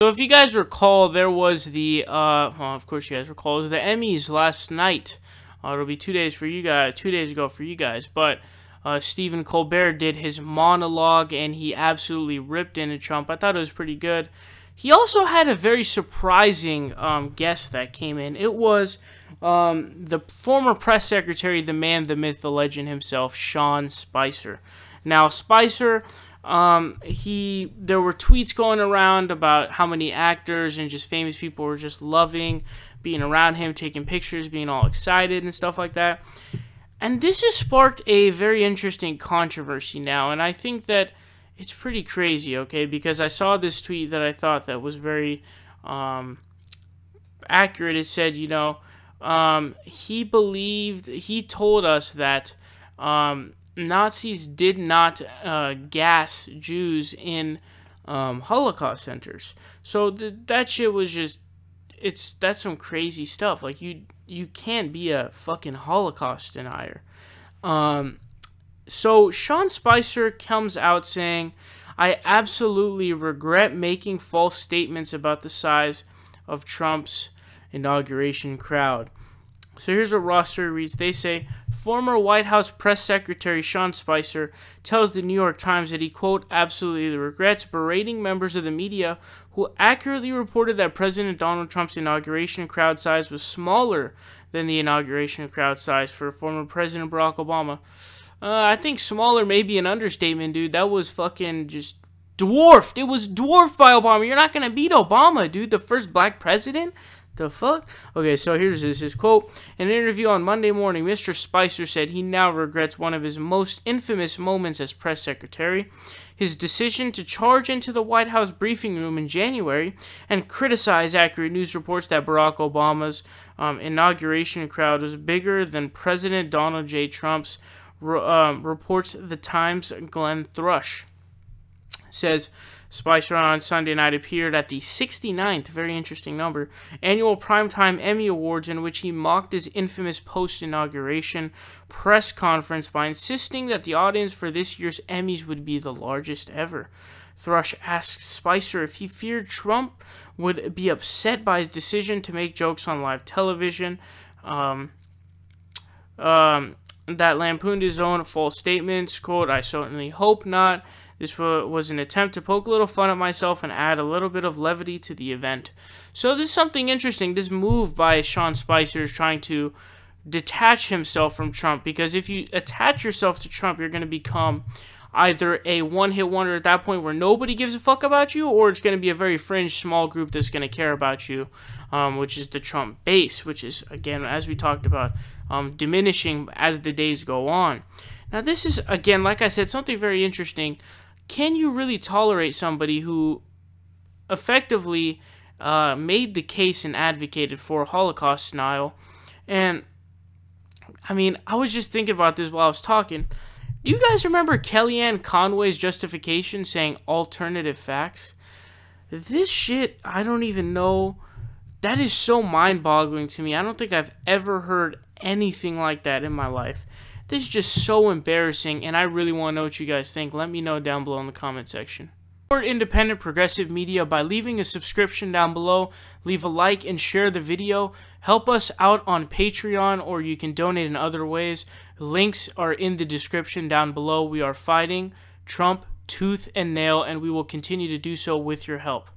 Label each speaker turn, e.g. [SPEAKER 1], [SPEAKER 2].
[SPEAKER 1] So if you guys recall, there was the, well, of course you guys recall, it was the Emmys last night. It'll be 2 days for you guys, 2 days ago for you guys, but Stephen Colbert did his monologue, and he absolutely ripped into Trump. I thought it was pretty good. He also had a very surprising guest that came in. It was the former press secretary, the man, the myth, the legend himself, Sean Spicer. Now, Spicer, there were tweets going around about how many actors and just famous people were just loving being around him, taking pictures, being all excited and stuff like that. And this has sparked a very interesting controversy now, and I think that it's pretty crazy, okay, because I saw this tweet that I thought that was very accurate. It said, he told us that Nazis did not gas Jews in Holocaust centers. So that shit was just, that's some crazy stuff. Like, you can't be a fucking Holocaust denier. So Sean Spicer comes out saying, I absolutely regret making false statements about the size of Trump's inauguration crowd. So here's what Raw Story reads. They say, former White House press secretary Sean Spicer tells the New York Times that he, quote, absolutely regrets berating members of the media who accurately reported that President Donald Trump's inauguration crowd size was smaller than the inauguration crowd size for former President Barack Obama. I think smaller may be an understatement, dude. That was fucking just dwarfed. It was dwarfed by Obama. You're not going to beat Obama, dude. The first black president? The fuck? Okay, so here's his quote. In an interview on Monday morning, Mr. Spicer said he now regrets one of his most infamous moments as press secretary, his decision to charge into the White House briefing room in January and criticize accurate news reports that Barack Obama's inauguration crowd was bigger than President Donald J. Trump's, reports the Times Glenn Thrush. Says Spicer on Sunday night appeared at the 69th, very interesting number, annual Primetime Emmy Awards, in which he mocked his infamous post-inauguration press conference by insisting that the audience for this year's Emmys would be the largest ever. Thrush asked Spicer if he feared Trump would be upset by his decision to make jokes on live television, that lampooned his own false statements. Quote, I certainly hope not. This was an attempt to poke a little fun at myself and add a little bit of levity to the event. So this is something interesting. This move by Sean Spicer is trying to detach himself from Trump, because if you attach yourself to Trump, you're going to become either a one-hit wonder at that point where nobody gives a fuck about you, or it's going to be a very fringe small group that's going to care about you, which is the Trump base, which is, again, as we talked about, diminishing as the days go on. Now this is, again, like I said, something very interesting. Can you really tolerate somebody who effectively made the case and advocated for Holocaust denial? And, I mean, I was just thinking about this while I was talking. Do you guys remember Kellyanne Conway's justification saying alternative facts? This shit, I don't even know. That is so mind-boggling to me. I don't think I've ever heard anything like that in my life. This is just so embarrassing, and I really want to know what you guys think. Let me know down below in the comment section. Support independent progressive media by leaving a subscription down below. Leave a like and share the video. Help us out on Patreon, or you can donate in other ways. Links are in the description down below. We are fighting Trump tooth and nail, and we will continue to do so with your help.